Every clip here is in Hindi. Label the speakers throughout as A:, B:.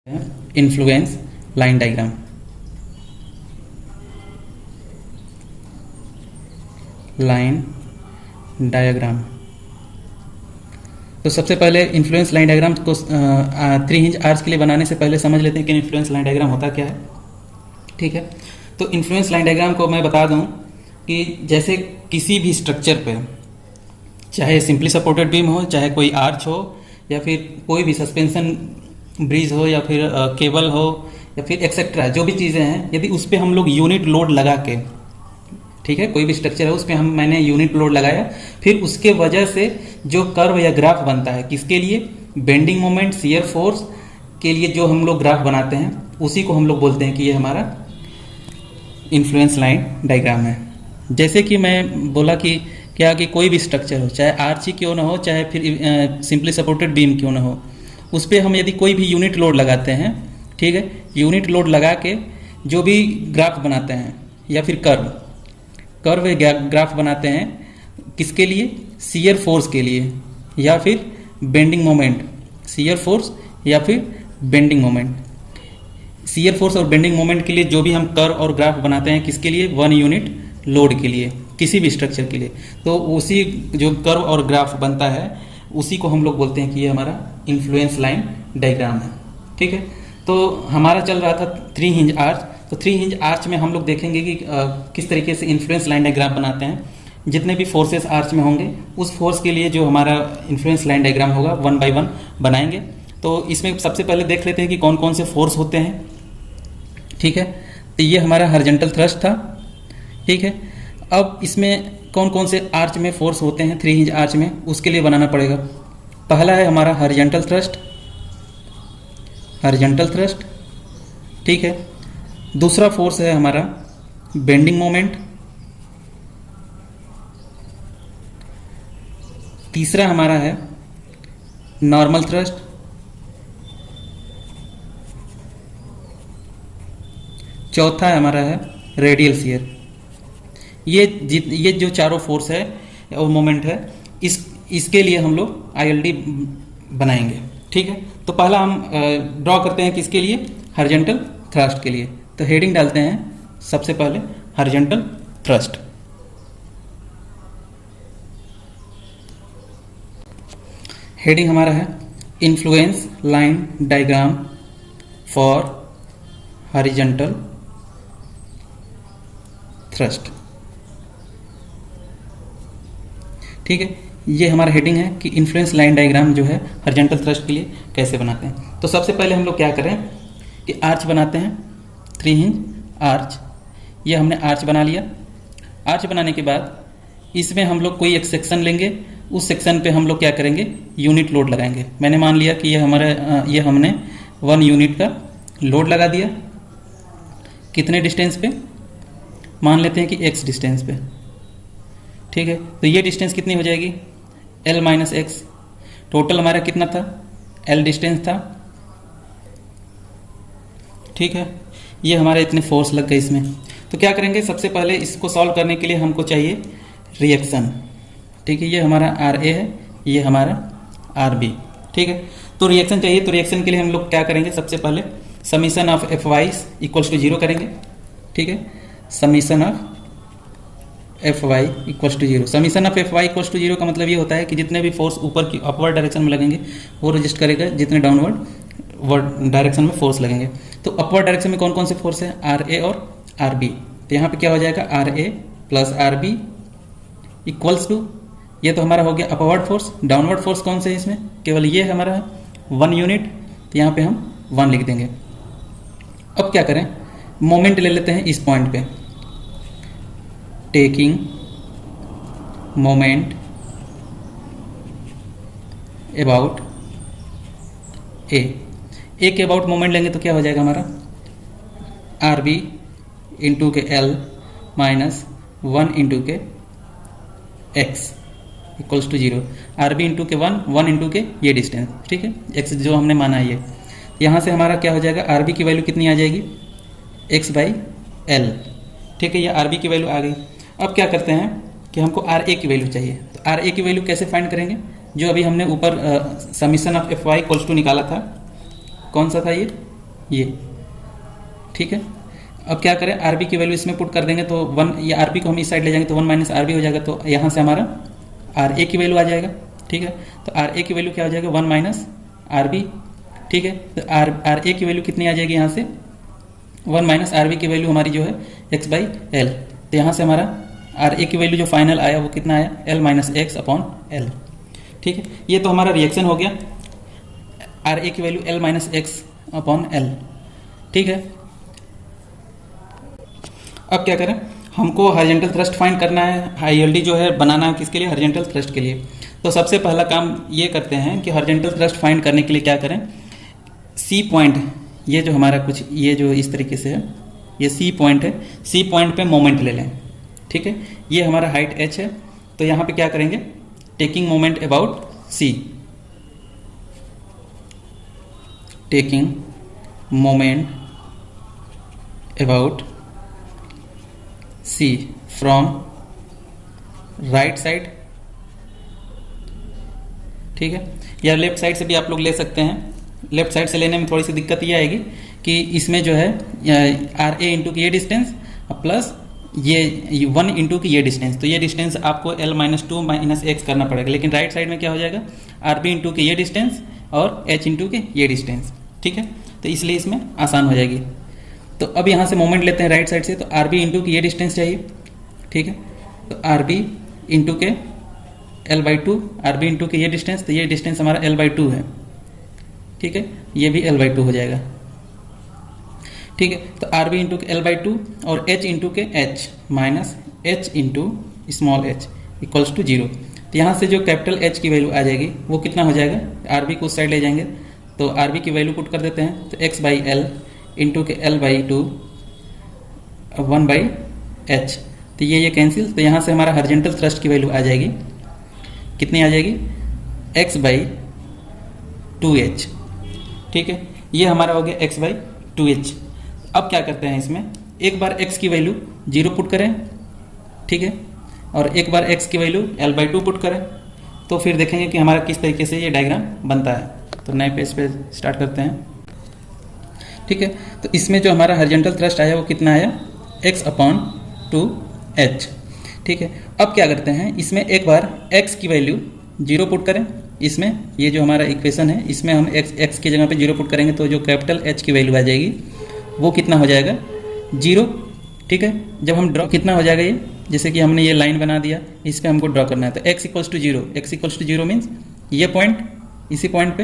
A: Influence line diagram. Line diagram तो सबसे पहले इन्फ्लुएंस लाइन डायग्राम को 3 इंच आर्च के लिए बनाने से पहले समझ लेते हैं कि इन्फ्लुएंस लाइन डायग्राम होता क्या है। ठीक है, तो इन्फ्लुएंस लाइन डायग्राम को मैं बता दूं कि जैसे किसी भी स्ट्रक्चर पे, चाहे सिंपली सपोर्टेड बीम हो, चाहे कोई आर्च हो, या फिर कोई भी सस्पेंशन ब्रिज हो, या फिर केबल हो, या फिर एक्सेट्रा जो भी चीज़ें हैं, यदि उस पर हम लोग यूनिट लोड लगा के, ठीक है, कोई भी स्ट्रक्चर है उस पर मैंने यूनिट लोड लगाया, फिर उसके वजह से जो कर्व या ग्राफ बनता है, किसके लिए? बेंडिंग मोमेंट, शियर फोर्स के लिए जो हम लोग ग्राफ बनाते हैं, उसी को हम लोग बोलते हैं कि ये हमारा इन्फ्लुएंस लाइन डायग्राम है। जैसे कि मैं बोला कि क्या कि कोई भी स्ट्रक्चर हो, चाहे आर्ची क्यों ना हो, चाहे फिर सिंपली सपोर्टेड बीम क्यों ना हो, उस पर हम यदि कोई भी यूनिट लोड लगाते हैं, ठीक है, यूनिट लोड लगा के जो भी ग्राफ बनाते हैं या फिर कर्व ग्राफ बनाते हैं, किसके लिए? शियर फोर्स के लिए या फिर बेंडिंग मोमेंट। शियर फोर्स या फिर बेंडिंग मोमेंट। शियर फोर्स और बेंडिंग मोमेंट के लिए जो भी हम कर्व और ग्राफ बनाते हैं, किसके लिए? 1 यूनिट लोड के लिए, किसी भी स्ट्रक्चर के लिए। तो उसी जो कर्व और ग्राफ बनता है, उसी को हम लोग बोलते हैं कि ये हमारा इन्फ्लुएंस लाइन डायग्राम है। ठीक है, तो हमारा चल रहा था 3 हिंज आर्च। तो 3 हिंज आर्च में हम लोग देखेंगे कि किस तरीके से इन्फ्लुएंस लाइन डायग्राम बनाते हैं। जितने भी फोर्सेस आर्च में होंगे, उस फोर्स के लिए जो हमारा इन्फ्लुएंस लाइन डायग्राम होगा 1 बाय 1 बनाएंगे। तो इसमें सबसे पहले देख लेते हैं कि कौन कौन से फोर्स होते हैं। ठीक है, तो ये हमारा हॉरिजॉन्टल थ्रस्ट था। ठीक है, अब इसमें कौन कौन से आर्च में फोर्स होते हैं 3 इंच आर्च में, उसके लिए बनाना पड़ेगा। पहला है हमारा हॉरिजॉन्टल थ्रस्ट, हॉरिजॉन्टल थ्रस्ट। ठीक है, दूसरा फोर्स है हमारा बेंडिंग मोमेंट। तीसरा हमारा है नॉर्मल थ्रस्ट। चौथा है हमारा है रेडियल शियर। ये जो चारों फोर्स है और मोमेंट है, इसके लिए हम लोग आईएलडी बनाएंगे। ठीक है, तो पहला हम ड्रॉ करते हैं किसके लिए? हॉरिजॉन्टल थ्रस्ट के लिए। तो हेडिंग डालते हैं सबसे पहले हॉरिजॉन्टल थ्रस्ट। हेडिंग हमारा है influence line diagram for horizontal thrust. ठीक है, ये हमारा हेडिंग है कि इन्फ्लुएंस लाइन डायग्राम जो है हॉरिजॉन्टल थ्रस्ट के लिए कैसे बनाते हैं। तो सबसे पहले हम लोग क्या करें कि आर्च बनाते हैं, 3 इंच आर्च। ये हमने आर्च बना लिया। आर्च बनाने के बाद इसमें हम लोग कोई एक सेक्शन लेंगे, उस सेक्शन पे हम लोग क्या करेंगे? यूनिट लोड लगाएंगे। मैंने मान लिया कि ये हमने 1 यूनिट का लोड लगा दिया। कितने डिस्टेंस पे? मान लेते हैं कि x डिस्टेंस पे। ठीक है, तो ये डिस्टेंस कितनी हो जाएगी? L minus x. टोटल हमारा कितना था? L डिस्टेंस था। ठीक है, ये हमारे इतने फोर्स लग गए इसमें। तो क्या करेंगे? सबसे पहले इसको सॉल्व करने के लिए हमको चाहिए रिएक्शन। ठीक है, ये हमारा RA है, ये हमारा RB। ठीक है, तो रिएक्शन चाहिए। तो रिएक्शन के लिए हम लोग क्या करेंगे? सबसे पहले summation of Fy equals to 0 करेंगे। ठीक है, summation of Fy equals to 0। Summation of Fy equals to 0 का मतलब ये होता है कि जितने भी फोर्स ऊपर की अपवर्ड डायरेक्शन में लगेंगे, वो रजिस्ट करेगा जितने डाउनवर्ड डायरेक्शन में फोर्स लगेंगे। तो अपवर्ड डायरेक्शन में कौन कौन से फोर्स है? RA और RB। तो यहाँ पे क्या हो जाएगा? RA plus RB equals to, ये तो हमारा हो गया अपवर्ड फोर्स। डाउनवर्ड फोर्स कौन से है इसमें? केवल ये हमारा है 1 यूनिट। तो यहाँ पे हम 1 लिख देंगे। अब क्या करें? मोमेंट ले लेते हैं इस पॉइंट पे। टेकिंग मोमेंट अबाउट ए के अबाउट मोमेंट लेंगे तो क्या हो जाएगा हमारा? RB इंटू के L माइनस 1 इंटू के x equals to 0। RB into के 1 इंटू के ये डिस्टेंस। ठीक है, x जो हमने माना है ये। यहाँ से हमारा क्या हो जाएगा? RB की वैल्यू कितनी आ जाएगी? x by L। ठीक है, ये RB की वैल्यू आ गई। अब क्या करते हैं कि हमको RA की वैल्यू चाहिए। तो RA की वैल्यू कैसे फाइंड करेंगे? जो अभी हमने ऊपर summation of Fy equals to निकाला था, कौन सा था ये? ये, ठीक है। अब क्या करें, आर बी की वैल्यू इसमें पुट कर देंगे तो 1, ये आर बी को हम इस साइड ले जाएंगे तो 1 माइनस आर बी हो जाएगा, तो यहाँ से हमारा आर ए की वैल्यू आ जाएगा, ठीक है। तो आर ए की वैल्यू क्या हो जाएगा, 1 माइनस आर बी, ठीक है। तो आर ए की वैल्यू कितनी आ जाएगी यहाँ से, 1 माइनस आर बी की वैल्यू हमारी जो है एक्स बाई एल। तो यहाँ से हमारा आर ए की वैल्यू जो फाइनल आया वो कितना आया, L minus x upon L, ठीक है। ये तो हमारा रिएक्शन हो गया, आर ए की value L minus x upon L, ठीक है। अब क्या करें, हमको हॉरिजॉन्टल थ्रस्ट फाइंड करना है, आईएलडी जो है बनाना है किसके लिए, हॉरिजॉन्टल थ्रस्ट के लिए। तो सबसे पहला काम ये करते हैं कि हॉरिजॉन्टल थ्रस्ट फाइंड करने के लिए क्या करें, सी पॉइंट, ये जो हमारा कुछ ये जो इस तरीके से है, ये सी पॉइंट है, सी पॉइंट पे मोमेंट ले लें, ठीक है। ये हमारा हाइट h है, तो यहाँ पे क्या करेंगे, taking moment about C, taking moment about C from right side, ठीक है, या लेफ्ट साइड से भी आप लोग ले सकते हैं। लेफ्ट साइड से लेने में थोड़ी सी दिक्कत ये आएगी कि इसमें जो है आर ए इंटू की ये डिस्टेंस प्लस ये 1 इंटू की ये डिस्टेंस, तो ये डिस्टेंस आपको एल माइनस 2 माइनस एक्स करना पड़ेगा। लेकिन राइट साइड में क्या हो जाएगा, आर बी इंटू की ये डिस्टेंस और एच इंटू की ये डिस्टेंस, ठीक है। तो इसलिए इसमें आसान हो जाएगी। तो अब यहाँ से मोमेंट लेते हैं राइट साइड से, तो आर बी इंटू की ये डिस्टेंस चाहिए, ठीक है। तो आर बी इंटू के L by 2, R B into के ये डिस्टेंस, तो ये डिस्टेंस हमारा एल बाई 2 है, ठीक है। ये भी एल बाई 2 हो जाएगा, ठीक है। तो आर बी इंटू के एल बाई 2 और एच इंटू के H minus H into small H equals to 0। तो यहाँ से जो कैपिटल एच की वैल्यू आ जाएगी वो कितना हो जाएगा, आर बी को उस साइड ले जाएंगे तो आर बी की वैल्यू पुट कर देते हैं, तो एक्स बाई एल इंटू के एल बाई 2 1 बाई एच, तो ये कैंसिल। तो यहाँ से हमारा हॉरिजॉन्टल थ्रस्ट की वैल्यू आ जाएगी, कितनी आ जाएगी, एक्स बाई 2h, ठीक है। ये हमारा हो गया x बाई 2h। अब क्या करते हैं, इसमें एक बार x की वैल्यू 0 पुट करें, ठीक है, और एक बार x की वैल्यू l बाई 2 पुट करें, तो फिर देखेंगे कि हमारा किस तरीके से ये डायग्राम बनता है। तो नए पेज पे स्टार्ट करते हैं, ठीक है। तो इसमें जो हमारा हॉरिजॉन्टल थ्रस्ट आया वो कितना आया, x अपॉन 2h, ठीक है। अब क्या करते हैं, इसमें एक बार x की वैल्यू 0 पुट करें, इसमें ये जो हमारा इक्वेशन है इसमें हम x की जगह पे 0 पुट करेंगे, तो जो कैपिटल H की वैल्यू आ जाएगी वो कितना हो जाएगा, 0, ठीक है। जब हम ड्रॉ कितना हो जाएगा, ये जैसे कि हमने ये लाइन बना दिया, इस पर हमको ड्रॉ करना है, तो x equals to 0, x equals to 0 means ये पॉइंट, इसी पॉइंट पे।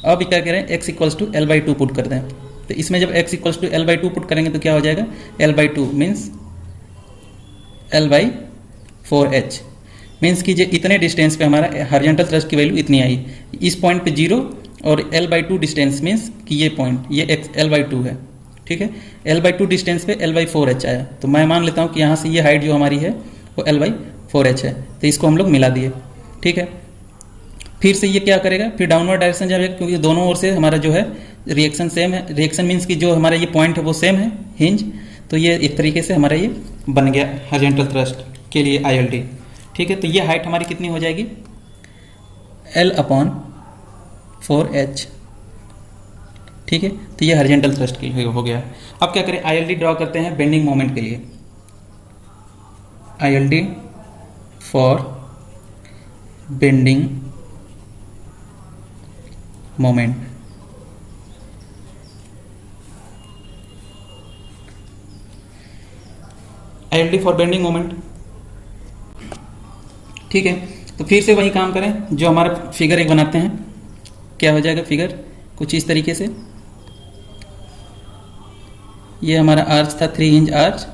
A: अब क्या करें, x equals to L by 2 put कर दें, तो इसमें जब x equals to L by 2 put करेंगे तो क्या हो जाएगा, L by 2 means L by 4h, means कि जो इतने डिस्टेंस पे हमारा हॉरिजॉन्टल थ्रस्ट की वैल्यू इतनी आई, इस पॉइंट पे 0 और l बाई 2 डिस्टेंस मीन्स कि ये पॉइंट ये x l बाई 2 है, ठीक है। l बाई 2 डिस्टेंस पे l बाई 4h आया, तो मैं मान लेता हूँ कि यहाँ से ये हाइट जो हमारी है वो l बाई 4h है, तो इसको हम लोग मिला दिए, ठीक है। फिर से ये क्या करेगा, फिर डाउनवर्ड डायरेक्शन जाएगा, क्योंकि दोनों ओर से हमारा जो है रिएक्शन सेम है, रिएक्शन मीन्स कि जो हमारा ये पॉइंट है वो सेम है, हिंज। तो ये एक तरीके से हमारा ये बन गया हॉरिजॉन्टल थ्रस्ट के लिए आईएलडी, ठीक है। तो ये हाइट हमारी कितनी हो जाएगी, L अपॉन 4h, ठीक है। तो ये हॉरिजॉन्टल थ्रस्ट के लिए हो गया। अब क्या करें, आईएलडी ड्रॉ करते हैं बेंडिंग मोमेंट के लिए, ILD for bending moment. ILD for bending moment, ठीक है। तो फिर से वही काम करें जो हमारा फिगर एक बनाते हैं, क्या हो जाएगा फिगर कुछ इस तरीके से। ये हमारा आर्च था 3 इंच आर्च,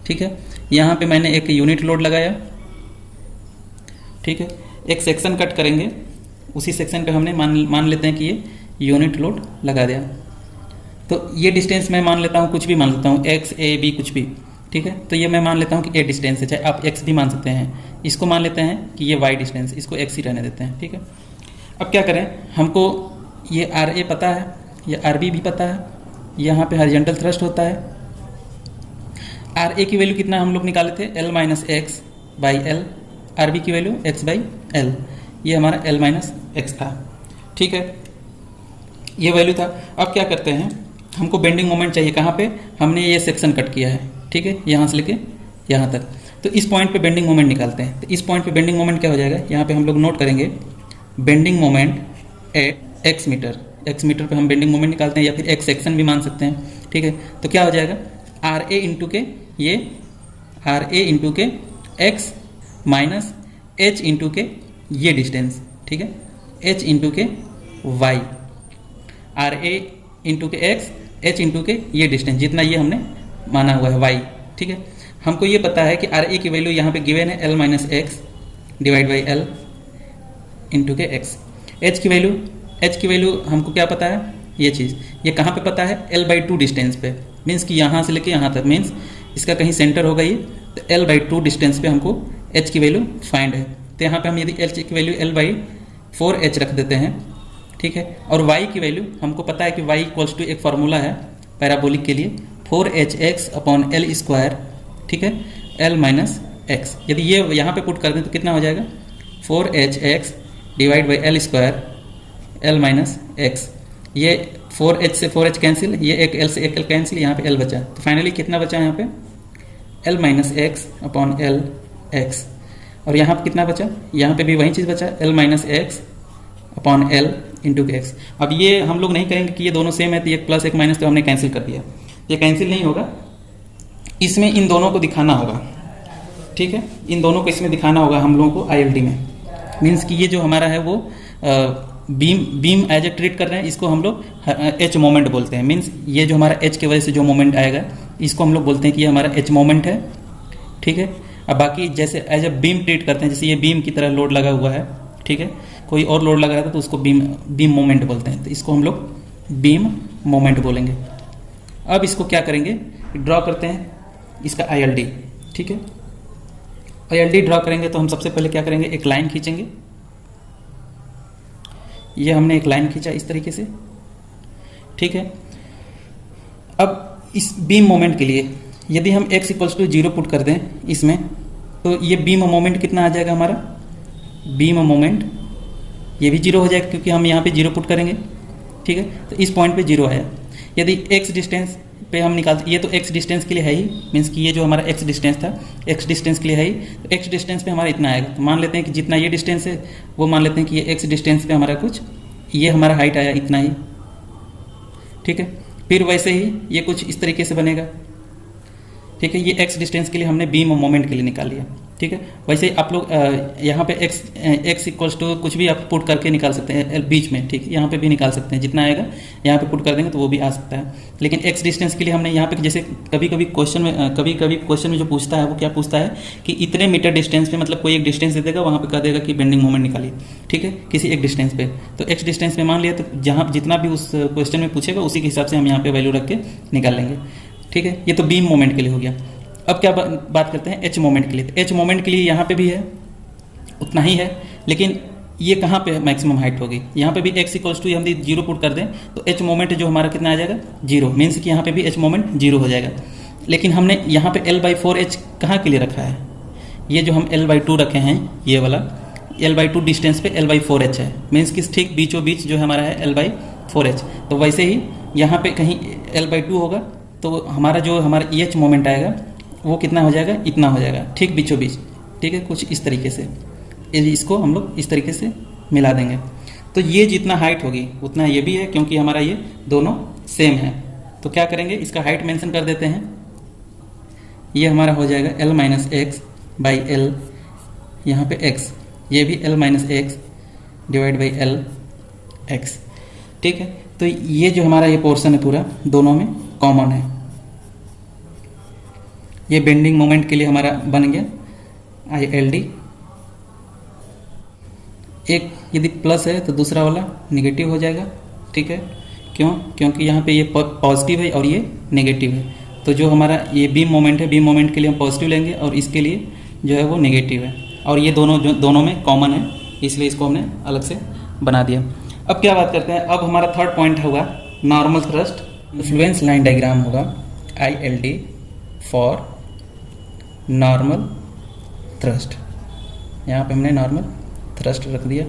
A: ठीक है। यहाँ पे मैंने एक यूनिट लोड लगाया, ठीक है। एक सेक्शन कट करेंगे, उसी सेक्शन पे हमने मान लेते हैं कि ये यूनिट लोड लगा दिया। तो ये डिस्टेंस मैं मान लेता हूँ, कुछ भी मान लेता हूँ, x a b कुछ भी, ठीक है। तो ये मैं मान लेता हूँ कि a डिस्टेंस है, चाहे आप x भी मान सकते हैं। इसको मान लेते हैं कि ये y डिस्टेंस, इसको x ही रहने देते हैं, ठीक है। अब क्या करें, हमको ये आर ए पता है, ये आर बी भी पता है, यहाँ पे हॉरिजॉन्टल थ्रस्ट होता है। आर ए की वैल्यू कितना हम लोग निकाले थे, L minus X by L, R B की वैल्यू एक्स बाई एल, ये हमारा एल माइनस एक्स था, ठीक है, ये वैल्यू था। अब क्या करते हैं, हमको बेंडिंग मोमेंट चाहिए कहाँ पे, हमने ये सेक्शन कट किया है, ठीक है, यहाँ से लेके यहाँ तक। तो इस पॉइंट पे बेंडिंग मोमेंट निकालते हैं। तो इस पॉइंट पे बेंडिंग मोमेंट क्या हो जाएगा, यहाँ पे हम लोग नोट करेंगे bending moment at X meter. X meter पे हम बेंडिंग मोमेंट निकालते हैं, या फिर एक्स सेक्शन भी मान सकते हैं, ठीक है। तो क्या हो जाएगा, आर ए इंटू के, ये आर ए इंटू के एक्स माइनस एच इंटू के ये डिस्टेंस, ठीक है, एच इंटू के वाई, आर ए इंटू के एक्स, एच इंटू के ये डिस्टेंस जितना ये हमने माना हुआ है वाई, ठीक है। हमको ये पता है कि आर ए की वैल्यू यहाँ पे गिवन है L minus x divide by L into के एक्स। एच की वैल्यू हमको क्या पता है, ये चीज़ ये कहाँ पे पता है, एल बाई टू डिस्टेंस पे, मीन्स कि यहाँ से लेके यहाँ तक, मीन्स इसका कहीं सेंटर होगा ये, तो एल बाई टू डिस्टेंस पे हमको एच की वैल्यू फाइंड है। तो यहाँ पे हम यदि एच की value L by four H रख देते हैं, ठीक है। और वाई की वैल्यू हमको पता है कि वाई इक्वल्स टू एक फार्मूला है पैराबोलिक के लिए, four H x upon L square, ठीक है, एल माइनस एक्स। यदि ये यहाँ पे पुट कर दें तो कितना हो जाएगा, four H x divide by L square L minus x. ये फोर एच से फोर एच कैंसिल, ये एक एल से एक एल कैंसिल, यहाँ पे एल बचा। तो फाइनली कितना बचा यहाँ पे, L minus x upon L x. और यहाँ पे कितना बचा, यहाँ पे भी वही चीज़ बचा, L minus x upon L into के एक्स। अब ये हम लोग नहीं करेंगे कि ये दोनों सेम है, तो एक प्लस एक माइनस तो हमने कैंसिल कर दिया, ये कैंसिल नहीं होगा, इसमें इन दोनों को दिखाना होगा, ठीक है, इन दोनों को इसमें दिखाना होगा हम लोगों को ILD में। मीन्स कि ये जो हमारा है वो बीम एज ए ट्रीट कर रहे हैं, इसको हम लोग एच मोमेंट बोलते हैं। मीन्स ये जो हमारा एच की वजह से जो मोमेंट आएगा इसको हम लोग बोलते हैं कि ये हमारा एच मोमेंट है, ठीक है। अब बाकी जैसे एज ए बीम ट्रीट करते हैं, जैसे ये बीम की तरह लोड लगा हुआ है, ठीक है, कोई और लोड लगा था तो उसको बीम मोमेंट बोलते हैं, तो इसको हम लोग बीम मोमेंट बोलेंगे। अब इसको क्या करेंगे, ड्रॉ करते हैं इसका ILD, ठीक है। ILD ड्रॉ करेंगे तो हम सबसे पहले क्या करेंगे, एक लाइन खींचेंगे। ये हमने एक लाइन खींचा इस तरीके से, ठीक है। अब इस बीम मोमेंट के लिए यदि हम x equals to zero put कर दें इसमें, तो ये बीम मोमेंट कितना आ जाएगा हमारा, बीम मोमेंट ये भी जीरो हो जाएगा क्योंकि हम यहाँ पे जीरो पुट करेंगे, ठीक है। तो इस पॉइंट पे जीरो आया। यदि x डिस्टेंस पे हम निकालते, ये तो x डिस्टेंस के लिए है ही, मीन्स कि ये जो हमारा x डिस्टेंस था x डिस्टेंस के लिए है ही, तो x डिस्टेंस पे हमारा इतना आएगा। तो मान लेते हैं कि जितना ये डिस्टेंस है वो मान लेते हैं कि ये x डिस्टेंस पे हमारा कुछ ये हमारा हाइट आया इतना ही, ठीक है। फिर वैसे ही ये कुछ इस तरीके से बनेगा, ठीक है। ये x डिस्टेंस के लिए हमने बीम मोमेंट के लिए निकाल लिया, ठीक है। वैसे आप लोग यहाँ पे x इक्वल्स टू कुछ भी आप पुट करके निकाल सकते हैं बीच में, ठीक है, यहाँ पे भी निकाल सकते हैं, जितना आएगा यहाँ पे पुट कर देंगे तो वो भी आ सकता है। लेकिन x डिस्टेंस के लिए हमने यहाँ पे जैसे कभी कभी क्वेश्चन में जो पूछता है वो क्या पूछता है कि इतने मीटर डिस्टेंस पे, मतलब कोई एक डिस्टेंस दे देगा, वहाँ पे कह देगा कि बेंडिंग मोमेंट निकालिए, ठीक है, किसी एक डिस्टेंस पे। तो x डिस्टेंस पे मान लिया, तो जहाँ जितना भी उस क्वेश्चन में पूछेगा उसी के हिसाब से हम यहाँ पे वैल्यू रख के निकाल लेंगे, ठीक है। ये तो बीम मोमेंट के लिए हो गया। अब क्या बात करते हैं एच मोमेंट के लिए। तो एच मोमेंट के लिए यहाँ पे भी है उतना ही है, लेकिन ये कहाँ पे मैक्सिमम हाइट होगी, यहाँ पे भी x इक्वल्स टू हम जीरो पुट कर दें तो एच मोमेंट जो हमारा कितना आ जाएगा, जीरो। मीन्स कि यहाँ पे भी एच मोमेंट जीरो हो जाएगा। लेकिन हमने यहाँ पे l बाई फोर एच कहाँ के लिए रखा है, ये जो हम l बाई टू रखे हैं, ये वाला l बाई टू डिस्टेंस पे l बाई फोर एच है। मीन्स कि ठीक बीचों बीच जो हमारा है l बाई फोर एच। तो वैसे ही यहाँ पे कहीं l बाई टू होगा तो हमारा जो हमारा एच मोमेंट आएगा वो कितना हो जाएगा, इतना हो जाएगा, ठीक बीचों बीच, ठीक है, कुछ इस तरीके से। इसको हम लोग इस तरीके से मिला देंगे तो ये जितना हाइट होगी उतना ये भी है, क्योंकि हमारा ये दोनों सेम है। तो क्या करेंगे, इसका हाइट मेंशन कर देते हैं। ये हमारा हो जाएगा l minus X by L, यहाँ पे x, ये भी l minus x divide by L x, ठीक है। तो ये जो हमारा ये पोर्शन है पूरा दोनों में कॉमन है। ये बेंडिंग मोमेंट के लिए हमारा बन गया ILD। एक यदि प्लस है तो दूसरा वाला नेगेटिव हो जाएगा, ठीक है। क्यों, क्योंकि यहाँ पे ये पॉजिटिव है और ये नेगेटिव है। तो जो हमारा ये बीम मोमेंट है, बीम मोमेंट के लिए हम पॉजिटिव लेंगे और इसके लिए जो है वो नेगेटिव है, और ये दोनों में कॉमन है, इसलिए इसको हमने अलग से बना दिया। अब क्या बात करते हैं, अब हमारा थर्ड पॉइंट होगा normal thrust. Influence line diagram होगा ILD फॉर नॉर्मल थ्रस्ट। यहाँ पे हमने नॉर्मल थ्रस्ट रख दिया,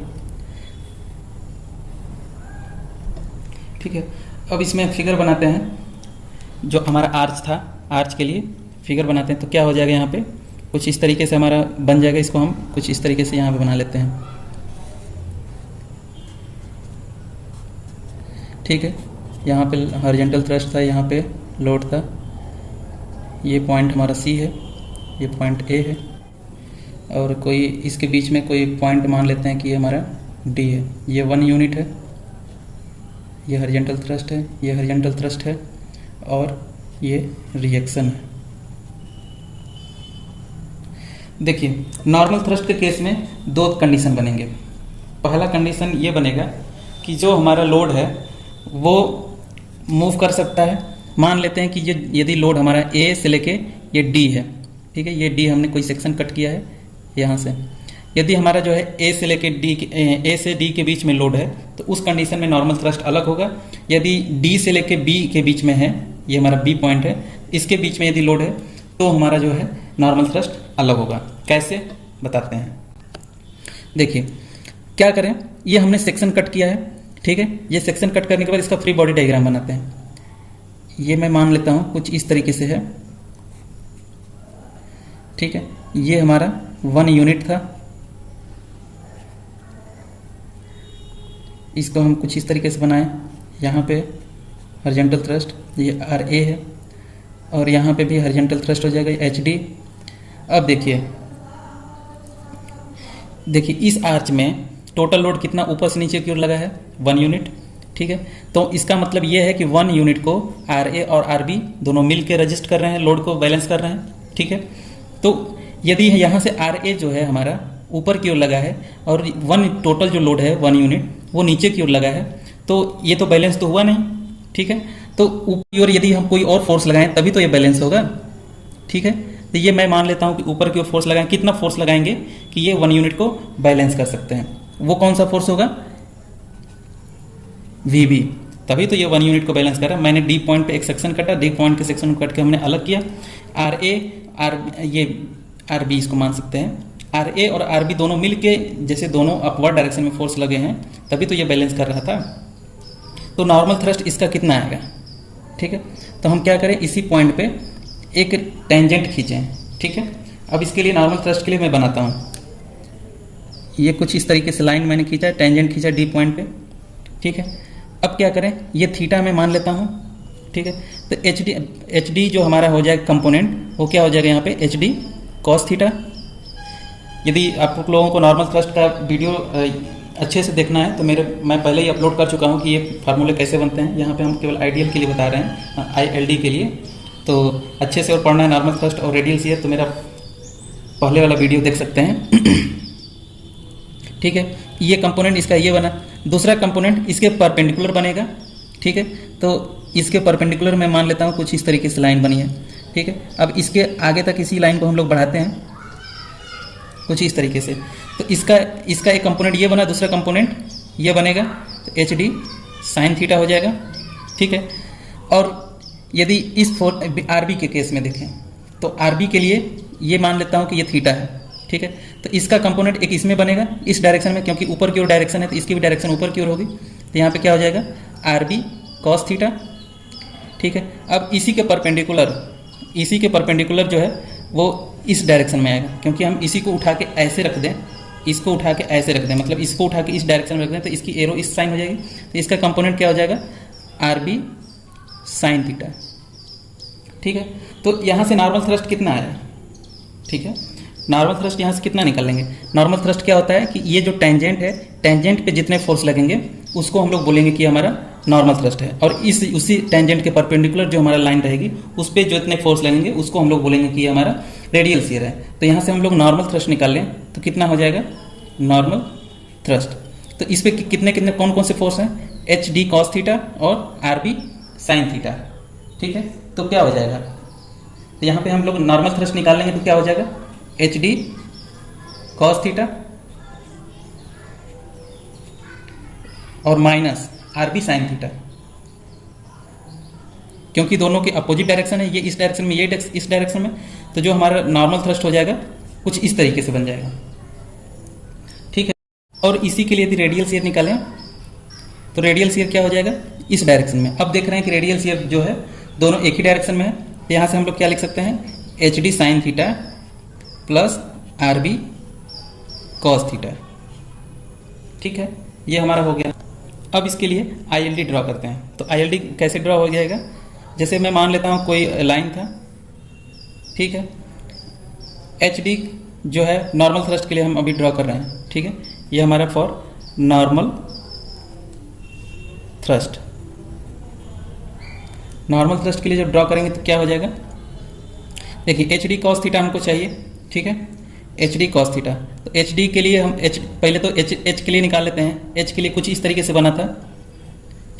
A: ठीक है। अब इसमें फिगर बनाते हैं, जो हमारा आर्च था, आर्च के लिए फिगर बनाते हैं। तो क्या हो जाएगा यहाँ पे, कुछ इस तरीके से हमारा बन जाएगा। इसको हम कुछ इस तरीके से यहाँ पे बना लेते हैं, ठीक है। यहाँ पे हॉरिजॉन्टल थ्रस्ट था, यहाँ पे लोड था, ये पॉइंट हमारा सी है, ये पॉइंट ए है, और कोई इसके बीच में कोई पॉइंट मान लेते हैं कि ये हमारा डी है। ये 1 यूनिट है, ये हॉरिजॉन्टल थ्रस्ट है, ये हॉरिजॉन्टल थ्रस्ट है, और ये रिएक्शन है। देखिए, नॉर्मल थ्रस्ट के केस में 2 कंडीशन बनेंगे। पहला कंडीशन ये बनेगा कि जो हमारा लोड है वो मूव कर सकता है। मान लेते हैं कि ये यदि लोड हमारा ए से लेके ये डी है, ठीक है, ये डी हमने कोई सेक्शन कट किया है यहाँ से। यदि हमारा जो है ए से लेके डी, ए से डी के बीच में लोड है, तो उस कंडीशन में नॉर्मल थ्रस्ट अलग होगा। यदि डी से लेके बी के बीच में है, ये हमारा बी पॉइंट है, इसके बीच में यदि लोड है तो हमारा जो है नॉर्मल थ्रस्ट अलग होगा। कैसे बताते हैं, देखिए क्या करें, ये हमने सेक्शन कट किया है, ठीक है। ये सेक्शन कट करने के बाद इसका फ्री बॉडी डायग्राम बनाते हैं। ये मैं मान लेता हूँ कुछ इस तरीके से है, ठीक है। ये हमारा 1 यूनिट था, इसको हम कुछ इस तरीके से बनाएं। यहाँ पे हॉरिजॉन्टल थ्रस्ट ये आर ए है, और यहाँ पे भी हॉरिजॉन्टल थ्रस्ट हो जाएगा एच डी। अब देखिए इस आर्च में टोटल लोड कितना ऊपर से नीचे की ओर लगा है, 1 यूनिट, ठीक है। तो इसका मतलब ये है कि 1 यूनिट को आर ए और आर बी दोनों मिल के रजिस्ट कर रहे हैं, लोड को बैलेंस कर रहे हैं, ठीक है। तो यदि यहाँ से आर ए जो है हमारा ऊपर की ओर लगा है और 1 टोटल जो लोड है 1 यूनिट वो नीचे की ओर लगा है, तो ये तो बैलेंस तो हुआ नहीं, ठीक है। तो ऊपर की ओर यदि हम कोई और फोर्स लगाएं तभी तो ये बैलेंस होगा, ठीक है। तो ये मैं मान लेता हूँ कि ऊपर की ओर फोर्स लगाएं, कितना फोर्स लगाएंगे कि ये 1 यूनिट को बैलेंस कर सकते हैं। वो कौन सा फोर्स होगा, वी, तभी तो ये 1 यूनिट को बैलेंस कर रहा है। मैंने डी पॉइंट पे एक सेक्शन कटा, डी पॉइंट के सेक्शन को कट के हमने अलग किया। आर ए आर बी इसको मान सकते हैं, आर ए और आर बी दोनों मिल के जैसे दोनों अपवर्ड डायरेक्शन में फोर्स लगे हैं तभी तो ये बैलेंस कर रहा था। तो नॉर्मल थ्रस्ट इसका कितना आएगा, ठीक है। तो हम क्या करें, इसी पॉइंट पे एक टेंजेंट खींचें, ठीक है। अब इसके लिए नॉर्मल थ्रस्ट के लिए मैं बनाता हूँ, ये कुछ इस तरीके से लाइन मैंने खींचा, टेंजेंट खींचा डी पॉइंट पे, ठीक है। अब क्या करें, ये थीटा में मान लेता हूँ, ठीक है। तो एच डी जो हमारा हो जाएगा कंपोनेंट, वो क्या हो जाएगा यहाँ पे एच डी कॉस थीटा। यदि आप लोगों को नॉर्मल थ्रस्ट का वीडियो अच्छे से देखना है तो मैं पहले ही अपलोड कर चुका हूँ कि ये फार्मूले कैसे बनते हैं। यहाँ पे हम केवल आइडियल के लिए बता रहे हैं, ILD के लिए। तो अच्छे से और पढ़ना है नॉर्मल थ्रस्ट और रेडियल शियर तो मेरा पहले वाला वीडियो देख सकते हैं, ठीक है। ये कंपोनेंट इसका ये बना, दूसरा कंपोनेंट इसके परपेंडिकुलर बनेगा, ठीक है। तो इसके परपेंडिकुलर मैं मान लेता हूँ कुछ इस तरीके से लाइन बनी है, ठीक है। अब इसके आगे तक इसी लाइन को हम लोग बढ़ाते हैं कुछ इस तरीके से। तो इसका एक कंपोनेंट ये बना, दूसरा कंपोनेंट ये बनेगा, तो एच डी साइन थीटा हो जाएगा, ठीक है। और यदि इस आर बी के केस में देखें तो आर बी के लिए ये मान लेता हूँ कि ये थीटा है, ठीक है। तो इसका कंपोनेंट एक इसमें बनेगा इस डायरेक्शन में, क्योंकि ऊपर की ओर डायरेक्शन है तो इसकी भी डायरेक्शन ऊपर की ओर होगी। तो यहाँ पे क्या हो जाएगा आर बी कॉस थीटा, ठीक है। अब इसी के परपेंडिकुलर जो है वो इस डायरेक्शन में आएगा, क्योंकि हम इसी को उठा के ऐसे रख दें, इसको उठा के ऐसे रख दें, मतलब इसको उठा के इस डायरेक्शन में रख दें तो इसकी एरो इस साइन हो जाएगी। तो इसका कंपोनेंट क्या हो जाएगा आर बी साइन थीटा, ठीक है। तो यहाँ से नॉर्मल थ्रस्ट कितना आया, ठीक है। नॉर्मल थ्रस्ट यहाँ से कितना निकाल लेंगे, नॉर्मल थ्रस्ट क्या होता है कि ये जो टेंजेंट है, टेंजेंट पे जितने फोर्स लगेंगे उसको हम लोग बोलेंगे कि हमारा नॉर्मल थ्रस्ट है, और उसी टेंजेंट के परपेंडिकुलर जो हमारा लाइन रहेगी उस पर जो इतने फोर्स लगेंगे उसको हम लोग बोलेंगे कि हमारा रेडियल शियर है। तो यहाँ से हम लोग नॉर्मल थ्रस्ट निकाल लें तो कितना हो जाएगा नॉर्मल थ्रस्ट। तो इस पर कितने कितने कौन कौन से फोर्स हैं, एच डी कॉस थीटा और आर बी साइन थीटा, ठीक है। तो क्या हो जाएगा, तो यहाँ पे हम लोग नॉर्मल थ्रस्ट निकाल लेंगे तो क्या हो जाएगा एच डी कॉस थीटा और minus R B sine theta, क्योंकि दोनों के अपोजिट डायरेक्शन है, ये इस डायरेक्शन में, ये इस डायरेक्शन में। तो जो हमारा नॉर्मल थ्रस्ट हो जाएगा कुछ इस तरीके से बन जाएगा, ठीक है। और इसी के लिए यदि रेडियल शियर निकालें तो रेडियल शियर क्या हो जाएगा, इस डायरेक्शन में। अब देख रहे हैं कि रेडियल शियर जो है दोनों एक ही डायरेक्शन में है, तो यहाँ से हम लोग क्या लिख सकते हैं, H D sine theta plus R B cos theta. ठीक है, ये हमारा हो गया। अब इसके लिए आई एल डी ड्रॉ करते हैं। तो आई एल डी कैसे ड्रॉ हो जाएगा, जैसे मैं मान लेता हूँ कोई लाइन था, ठीक है, एच डी जो है नॉर्मल थ्रस्ट के लिए हम अभी ड्रॉ कर रहे हैं। ठीक है, ये हमारा for normal thrust. Normal thrust के लिए जब ड्रॉ करेंगे तो क्या हो जाएगा, देखिए एच डी कॉस थीटा हमको चाहिए। ठीक है, एच डी कॉस थीटा, तो एच डी के लिए हम एच पहले तो एच के लिए निकाल लेते हैं। एच के लिए कुछ इस तरीके से बना था।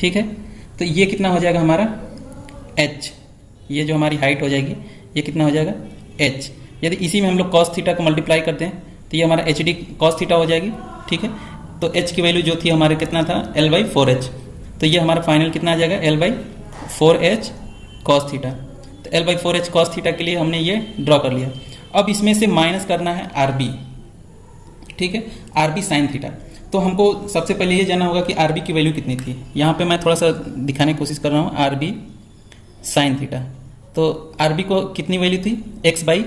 A: ठीक है, तो ये कितना हो जाएगा हमारा एच, ये जो हमारी हाइट हो जाएगी ये कितना हो जाएगा एच। यदि इसी में हम लोग कॉस थीटा को मल्टीप्लाई करते हैं तो ये हमारा एच डी कॉस थीटा हो जाएगी। ठीक है, तो एच की वैल्यू जो थी हमारे कितना था एल बाई फोर एच, तो ये हमारा फाइनल कितना आ जाएगा L by four H cos theta. तो L by four H cos theta के लिए हमने ये ड्रॉ कर लिया। अब इसमें से माइनस करना है आर बी। ठीक है, आर बी साइन थीटा। तो हमको सबसे पहले ये जानना होगा कि आर बी की वैल्यू कितनी थी। यहाँ पे मैं थोड़ा सा दिखाने की कोशिश कर रहा हूँ, आर बी साइन थीटा। तो आर बी को कितनी वैल्यू थी, एक्स बाई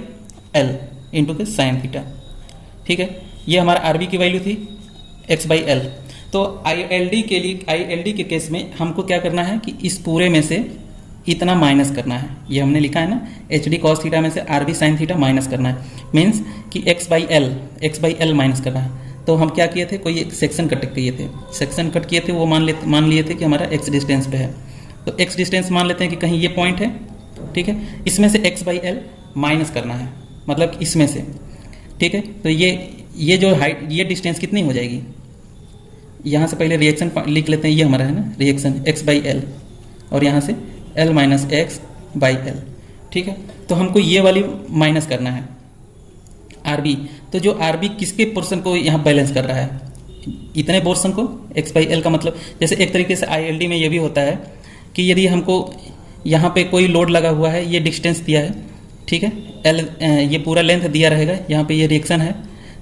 A: एल इंटू के साइन थीटा। ठीक है, ये हमारा आर बी की वैल्यू थी एक्स बाई एल। तो आई एल डी के लिए, आई एल डी के केस में हमको क्या करना है कि इस पूरे में से इतना माइनस करना है। ये हमने लिखा है ना, एच डी कॉस थीटा में से R B sine theta minus करना है, मीन्स कि एक्स बाई एल माइनस करना है। तो हम क्या किए थे, कोई एक सेक्शन कट किए थे, सेक्शन कट किए थे, वो मान लिए थे कि हमारा एक्स डिस्टेंस पे है। तो एक्स डिस्टेंस मान लेते हैं कि कहीं ये पॉइंट है। ठीक है, इसमें से एक्स बाई एल माइनस करना है, मतलब इसमें से। ठीक है, तो ये जो हाइट, ये डिस्टेंस कितनी हो जाएगी, यहाँ से पहले रिएक्शन लिख लेते हैं, ये हमारा है ना रिएक्शन एक्स बाई एल, और यहाँ से L minus X by L. ठीक है, तो हमको ये वाली माइनस करना है आर बी। तो जो आर बी किसके पोर्शन को यहाँ बैलेंस कर रहा है, इतने पोर्शन को, एक्स बाई एल का मतलब, जैसे एक तरीके से आई एल डी में ये भी होता है कि यदि हमको यहाँ पे कोई लोड लगा हुआ है, ये डिस्टेंस दिया है। ठीक है, एल ये पूरा लेंथ दिया रहेगा, यहाँ पे ये रिएक्शन है,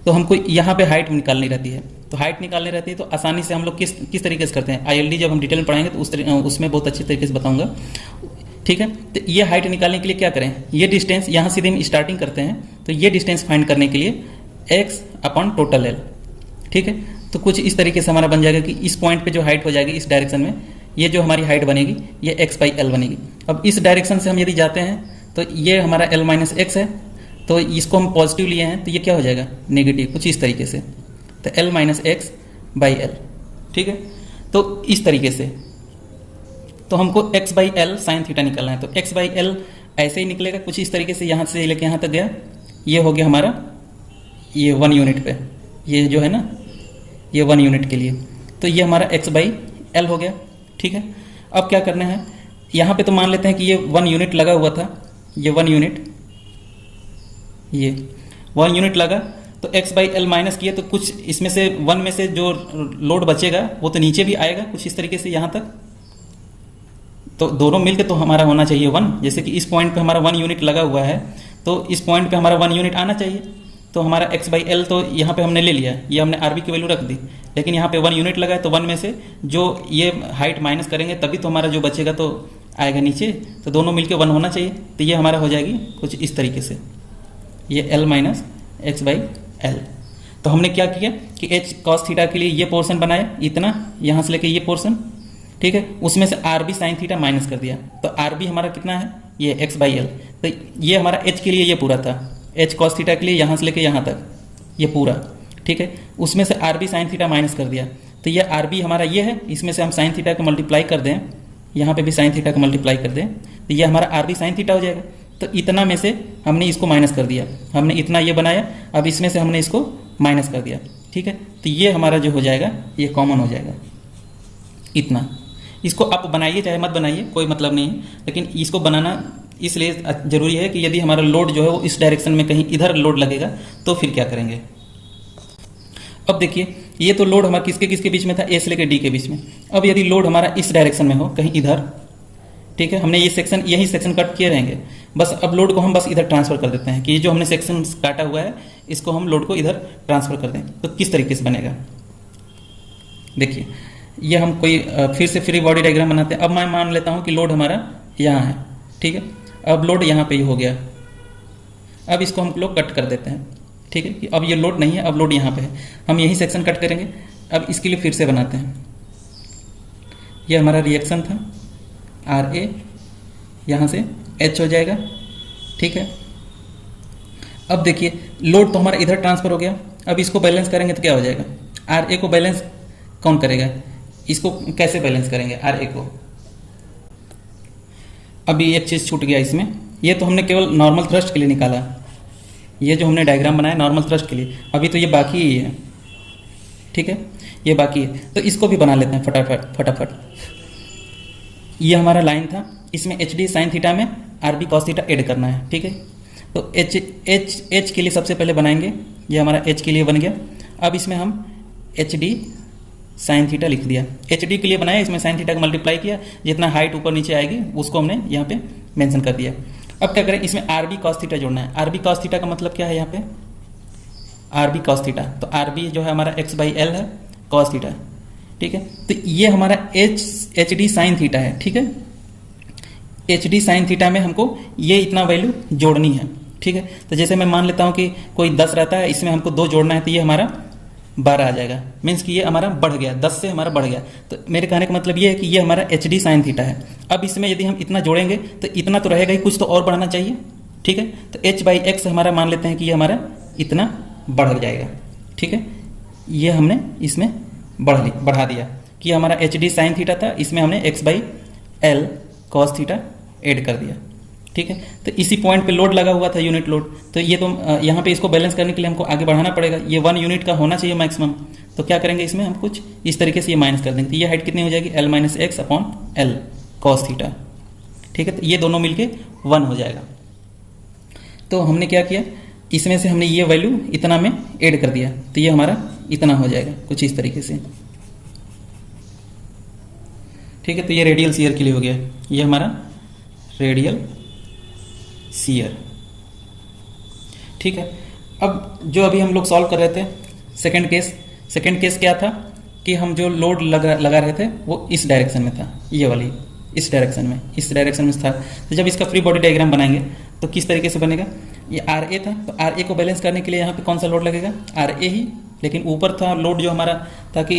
A: तो हमको यहाँ पे हाइट निकालनी रहती है। तो हाइट निकालनी रहती है तो आसानी से हम लोग किस तरीके से करते हैं, आईएलडी जब हम डिटेल में पढ़ाएंगे तो उसमें बहुत अच्छी तरीके से बताऊंगा। ठीक है, तो ये हाइट निकालने के लिए क्या करें, ये डिस्टेंस यहाँ सीधे हम स्टार्टिंग करते हैं, तो ये डिस्टेंस फाइंड करने के लिए एक्स अपॉन टोटल एल। ठीक है, तो कुछ इस तरीके से हमारा बन जाएगा कि इस पॉइंट पे जो हाइट हो जाएगी इस डायरेक्शन में, ये जो हमारी हाइट बनेगी ये एक्स बाई एल बनेगी। अब इस डायरेक्शन से हम यदि जाते हैं तो ये हमारा एल माइनस एक्स है, तो इसको हम पॉजिटिव लिए हैं तो ये क्या हो जाएगा नेगेटिव, कुछ इस तरीके से। तो L minus X by L. ठीक है, तो इस तरीके से तो हमको x by L sine theta निकालना है। तो x बाई एल ऐसे ही निकलेगा कुछ इस तरीके से, यहाँ से लेके यहाँ तक गया, ये हो गया हमारा ये 1 यूनिट पे, ये जो है ना ये 1 यूनिट के लिए, तो ये हमारा x बाई एल हो गया। ठीक है, अब क्या करना है, यहाँ पे तो मान लेते हैं कि ये 1 यूनिट लगा हुआ था, ये 1 यूनिट, ये 1 यूनिट लगा, तो x बाई एल माइनस किया तो कुछ इसमें से 1 में से जो लोड बचेगा वो तो नीचे भी आएगा कुछ इस तरीके से यहाँ तक, तो दोनों मिलकर तो हमारा होना चाहिए 1। जैसे कि इस पॉइंट पे हमारा 1 यूनिट लगा हुआ है, तो इस पॉइंट पे हमारा 1 यूनिट आना चाहिए। तो हमारा x बाई एल तो यहाँ पे हमने ले लिया, ये हमने आर बी की वैल्यू रख दी, लेकिन यहाँ पे 1 यूनिट लगा है, तो 1 में से जो ये हाइट माइनस करेंगे तभी तो हमारा जो बचेगा तो आएगा नीचे, तो दोनों मिलकर 1 होना चाहिए। तो ये हमारा हो जाएगी कुछ इस तरीके से, ये L minus X by L. तो हमने क्या किया कि एच कॉस थीटा के लिए ये पोर्शन बनाया, इतना यहाँ से लेके ये पोर्शन, ठीक है, उसमें से R B sine theta minus कर दिया, तो आर बी हमारा कितना है ये एक्स बाई एल। तो ये हमारा एच के लिए ये पूरा था, एच कॉस थीटा के लिए यहाँ से लेके यहाँ तक ये पूरा, ठीक है, उसमें से R B sine theta minus कर दिया, तो ये आर बी हमारा ये है, इसमें से हम साइन थीटा को मल्टीप्लाई कर दें, यहाँ पे भी साइन थीटा को मल्टीप्लाई कर दें, तो ये हमारा आर बी साइन थीटा हो जाएगा। तो इतना में से हमने इसको माइनस कर दिया, हमने इतना ये बनाया, अब इसमें से हमने इसको माइनस कर दिया, ठीक है, तो ये हमारा जो हो जाएगा ये कॉमन हो जाएगा इतना। इसको आप बनाइए चाहे मत बनाइए कोई मतलब नहीं है, लेकिन इसको बनाना इसलिए जरूरी है कि यदि हमारा लोड जो है वो इस डायरेक्शन में कहीं इधर लोड लगेगा तो फिर क्या करेंगे। अब देखिए ये तो लोड हमारा किसके किसके बीच में था, ए से लेकर डी के बीच में। अब यदि लोड हमारा इस डायरेक्शन में हो कहीं इधर, ठीक है, हमने ये सेक्शन यही सेक्शन कट किए रहेंगे, बस अब लोड को हम बस इधर ट्रांसफर कर देते हैं कि ये जो हमने सेक्शन काटा हुआ है इसको हम लोड को इधर ट्रांसफर कर दें। तो किस तरीके से बनेगा देखिए, ये हम कोई फिर से फ्री बॉडी डायग्राम बनाते हैं। अब मैं मान लेता हूँ कि लोड हमारा यहाँ है, ठीक है। अब लोड यहाँ पे ही हो गया। अब इसको हम लोग कट कर देते हैं, ठीक है। कि अब ये लोड नहीं है, अब लोड यहाँ पे है, हम यही सेक्शन कट करेंगे। अब इसके लिए फिर से बनाते हैं। ये हमारा रिएक्शन था RA, यहाँ से H हो जाएगा, ठीक है। अब देखिए लोड तो हमारा इधर ट्रांसफर हो गया। अब इसको बैलेंस करेंगे तो क्या हो जाएगा? RA को बैलेंस कौन करेगा? इसको कैसे बैलेंस करेंगे RA को? अभी एक चीज़ छूट गया इसमें। ये तो हमने केवल नॉर्मल थ्रस्ट के लिए निकाला, ये जो हमने डायग्राम बनाया नॉर्मल थ्रस्ट के लिए, अभी तो ये बाकी ही है, ठीक है। ये बाकी है तो इसको भी बना लेते हैं फटाफट। ये हमारा लाइन था, इसमें HD साइन थीटा में RB कॉस थीटा ऐड करना है, ठीक है। तो H के लिए सबसे पहले बनाएंगे। ये हमारा H के लिए बन गया। अब इसमें हम HD साइन थीटा लिख दिया। HD के लिए बनाया, इसमें साइन थीटा का मल्टीप्लाई किया, जितना हाइट ऊपर नीचे आएगी उसको हमने यहाँ पे मेंशन कर दिया। अब क्या करें, इसमें RB कॉस थीटा जोड़ना है। RB कॉस थीटा का मतलब क्या है यहाँ पे? RB कॉस थीटा, तो RB जो है हमारा x/L है, कॉस थीटा, ठीक है। तो ये हमारा HD साइन थीटा है, ठीक है। HD साइन थीटा में हमको ये इतना वैल्यू जोड़नी है, ठीक है। तो जैसे मैं मान लेता हूँ कि कोई 10 रहता है, इसमें हमको 2 जोड़ना है, तो ये हमारा 12 आ जाएगा। मीन्स कि ये हमारा बढ़ गया, 10 से हमारा बढ़ गया। तो मेरे कहने का मतलब ये है कि ये हमारा HD साइन थीटा है। अब इसमें यदि हम इतना जोड़ेंगे तो इतना तो रहेगा ही, कुछ तो और बढ़ना चाहिए, ठीक है। तो H/X हमारा मान लेते हैं कि ये हमारा इतना बढ़ जाएगा, ठीक है। ये हमने इसमें बढ़ा दिया कि हमारा HD साइन थीटा था, इसमें हमने x/L कॉस थीटा ऐड कर दिया, ठीक है। तो इसी पॉइंट पे लोड लगा हुआ था, यूनिट लोड। तो ये तो यहाँ पे इसको बैलेंस करने के लिए हमको आगे बढ़ाना पड़ेगा। ये 1 यूनिट का होना चाहिए मैक्सिमम। तो क्या करेंगे, इसमें हम कुछ इस तरीके से ये माइनस कर देंगे। तो ये हाइट कितनी हो जाएगी? L-x/L कॉस थीटा, ठीक है। तो ये दोनों मिलके 1 हो जाएगा। तो हमने क्या किया, इसमें से हमने ये वैल्यू इतना में ऐड कर दिया, तो ये हमारा इतना हो जाएगा कुछ इस तरीके से, ठीक है। तो ये रेडियल शियर के लिए हो गया, ये हमारा रेडियल शियर, ठीक है। अब जो अभी हम लोग सॉल्व कर रहे थे सेकंड केस क्या था कि हम जो लोड लगा रहे थे वो इस डायरेक्शन में था, ये वाली इस डायरेक्शन में था। तो जब इसका फ्री बॉडी डायग्राम बनाएंगे तो किस तरीके से बनेगा? ये RA था, तो RA को बैलेंस करने के लिए यहाँ पे कौन सा लोड लगेगा? RA ही, लेकिन ऊपर था लोड जो हमारा था कि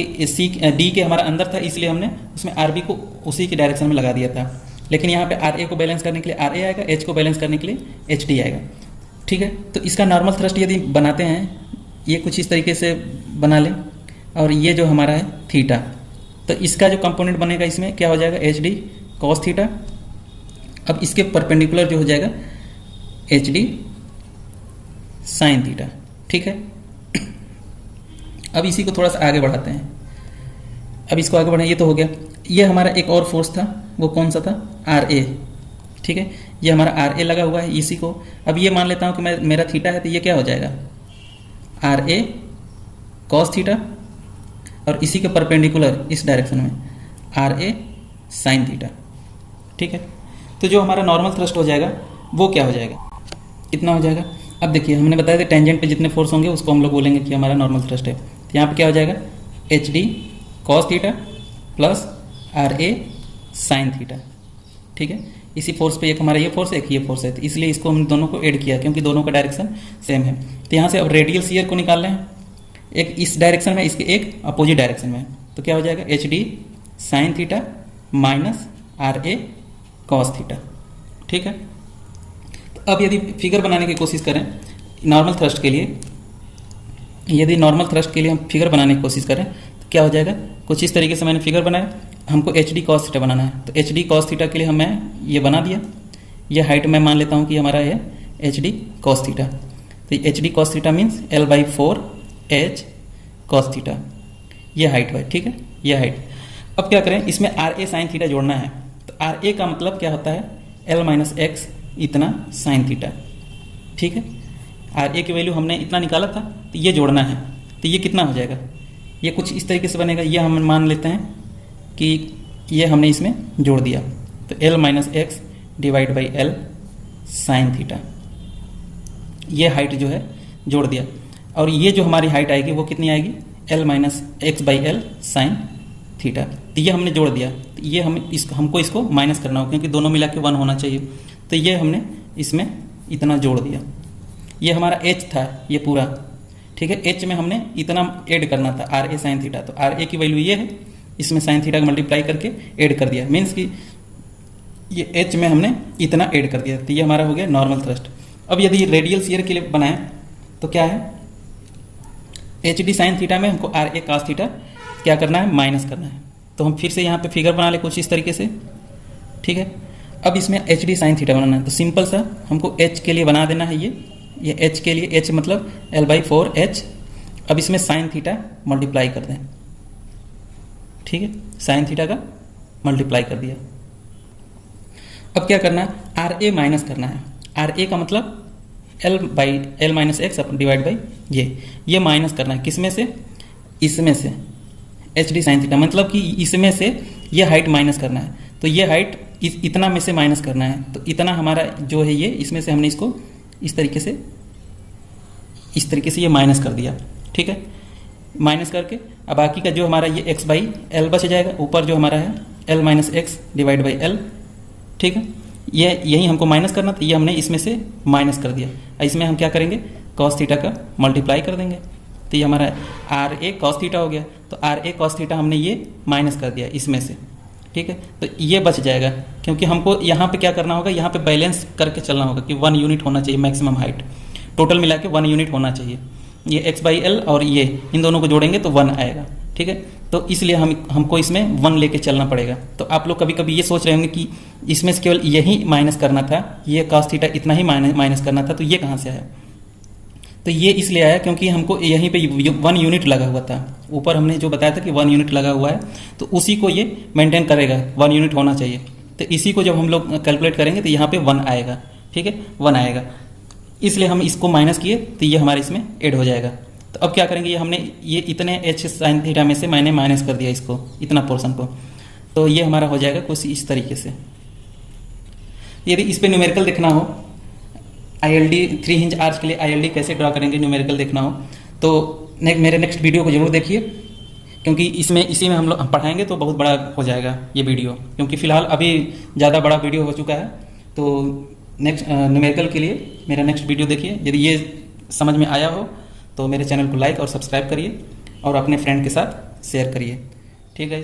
A: D के हमारा अंदर था, इसलिए हमने उसमें RB को उसी की डायरेक्शन में लगा दिया था। लेकिन यहाँ पे RA को बैलेंस करने के लिए RA आएगा, H को बैलेंस करने के लिए HD आएगा, ठीक है। तो इसका नॉर्मल थ्रस्ट यदि बनाते हैं, ये कुछ इस तरीके से बना लें, और ये जो हमारा है थीटा, तो इसका जो कंपोनेंट बनेगा इसमें क्या हो जाएगा? HD cos theta. अब इसके परपेंडिकुलर जो हो जाएगा HD साइन थीटा, ठीक है। अब इसी को थोड़ा सा आगे बढ़ाते हैं। अब इसको आगे बढ़ाएं, ये तो हो गया। ये हमारा एक और फोर्स था, वो कौन सा था? RA, ठीक है। ये हमारा RA लगा हुआ है इसी को। अब ये मान लेता हूँ कि मेरा थीटा है, तो ये क्या हो जाएगा? RA कॉस थीटा, और इसी के परपेंडिकुलर इस डायरेक्शन में RA साइन थीटा, ठीक है। तो जो हमारा नॉर्मल थ्रस्ट हो जाएगा वो क्या हो जाएगा? कितना हो जाएगा? अब देखिए हमने बताया था टेंजेंट पे जितने फोर्स होंगे उसको हम लोग बोलेंगे कि हमारा नॉर्मल थ्रस्ट है। तो यहाँ पे क्या हो जाएगा? HD cos theta plus RA sine theta, ठीक है। इसी फोर्स पे एक हमारा ये फोर्स है, एक ये फोर्स है, तो इसलिए इसको हम दोनों को ऐड किया क्योंकि दोनों का डायरेक्शन सेम है। तो यहाँ से अब रेडियल शियर को निकाल रहे हैं, एक इस डायरेक्शन में, इसके एक अपोजिट डायरेक्शन में। तो क्या हो जाएगा? HD sign theta minus RA cos theta, ठीक है। तो अब यदि फिगर बनाने की कोशिश करें नॉर्मल थ्रस्ट के लिए, यदि नॉर्मल थ्रस्ट के लिए हम फिगर बनाने की कोशिश करें तो क्या हो जाएगा? कुछ इस तरीके से मैंने फिगर बनाया। हमको HD कॉस थीटा बनाना है, तो HD कॉस थीटा के लिए मैं ये बना दिया। ये हाइट मैं मान लेता हूँ कि हमारा है HD कॉस थीटा। तो HD cos theta means L/4 H cos theta, ये हाइट है, ठीक है, ये हाइट। अब क्या करें, इसमें RA साइन थीटा जोड़ना है। तो RA का मतलब क्या होता है? L-x इतना साइन थीटा, ठीक है। RA की वैल्यू हमने इतना निकाला था, तो ये जोड़ना है। तो ये कितना हो जाएगा? ये कुछ इस तरीके से बनेगा। ये हम मान लेते हैं कि ये हमने इसमें जोड़ दिया, तो L-x divide by L sine theta, ये हाइट जो है जोड़ दिया। और ये जो हमारी हाइट आएगी वो कितनी आएगी? L-x/L साइन थीटा, तो ये हमने जोड़ दिया। तो ये हमको इसको माइनस करना होगा क्योंकि दोनों मिला के 1 होना चाहिए। तो ये हमने इसमें इतना जोड़ दिया। ये हमारा h था ये पूरा, ठीक है। h में हमने इतना ऐड करना था आर ए साइन थीटा, तो आर ए की वैल्यू ये है, इसमें साइन थीटा का मल्टीप्लाई करके ऐड कर दिया, मीन्स कि ये h में हमने इतना ऐड कर दिया। तो ये हमारा हो गया नॉर्मल थ्रस्ट। अब यदि रेडियल शियर के लिए बनाएं तो क्या है, एच डी साइन थीटा में हमको आर ए कॉस थीटा क्या करना है, माइनस करना है। तो हम फिर से यहाँ पे फिगर बना ले कुछ इस तरीके से, ठीक है। अब इसमें एच डी साइन थीटा बनाना है, तो सिंपल सा हमको h के लिए बना देना है ये h के लिए, h मतलब L/4h। अब इसमें साइन थीटा मल्टीप्लाई कर दें, ठीक है, साइन थीटा का मल्टीप्लाई कर दिया। अब क्या करना है, आर ए माइनस करना है। आर ए का मतलब L minus x divide by ये माइनस करना है, किसमें से, इसमें से एच डी साइन थीटा, मतलब कि इसमें से ये हाइट माइनस करना है। तो ये हाइट इतना में से माइनस करना है, तो इतना हमारा जो है ये, इसमें से हमने इसको इस तरीके से ये माइनस कर दिया, ठीक है। माइनस करके अब बाकी का जो हमारा ये एक्स बाई एल बच जाएगा, ऊपर जो हमारा है L minus x divide by L, ठीक है। ये यही हमको माइनस करना था, ये हमने इसमें से माइनस कर दिया। इसमें हम क्या करेंगे, कॉस थीटा का मल्टीप्लाई कर देंगे, तो ये हमारा आर ए कॉस थीटा हो गया। तो आर ए कॉस थीटा हमने ये माइनस कर दिया इसमें से, ठीक है। तो ये बच जाएगा, क्योंकि हमको यहाँ पे क्या करना होगा, यहाँ पे बैलेंस करके चलना होगा कि 1 यूनिट होना चाहिए मैक्सिमम हाइट, टोटल मिला के 1 यूनिट होना चाहिए। ये एक्स बाई एल और ये इन दोनों को जोड़ेंगे तो 1 आएगा, ठीक है। तो इसलिए हमको इसमें 1 लेके चलना पड़ेगा। तो आप लोग कभी कभी ये सोच रहे होंगे कि इसमें से केवल यही माइनस करना था, ये कॉस थीटा इतना ही माइनस करना था, तो ये कहाँ से आया। तो ये इसलिए आया क्योंकि हमको यहीं पे 1 यूनिट लगा हुआ था, ऊपर हमने जो बताया था कि 1 यूनिट लगा हुआ है, तो उसी को ये मेंटेन करेगा, 1 यूनिट होना चाहिए। तो इसी को जब हम लोग कैलकुलेट करेंगे तो यहाँ पे 1 आएगा, ठीक है, 1 आएगा। इसलिए हम इसको माइनस किए तो ये हमारे इसमें ऐड हो जाएगा। तो अब क्या करेंगे, ये हमने ये इतने एच साइन थीटा में से मैंने माइनस कर दिया इसको, इतना पोर्शन को, तो ये हमारा हो जाएगा कुछ इस तरीके से। यदि इस पर न्यूमेरिकल देखना हो, ILD 3 इंच आर्च के लिए ILD कैसे ड्रा करेंगे न्यूमेरिकल देखना हो, तो मेरे नेक्स्ट वीडियो को जरूर देखिए, क्योंकि इसी में हम लोग पढ़ाएंगे तो बहुत बड़ा हो जाएगा ये वीडियो, क्योंकि फिलहाल अभी ज़्यादा बड़ा वीडियो हो चुका है। तो नेक्स्ट न्यूमेरिकल के लिए मेरा नेक्स्ट वीडियो देखिए। यदि ये समझ में आया हो तो मेरे चैनल को लाइक और सब्सक्राइब करिए और अपने फ्रेंड के साथ शेयर करिए, ठीक है।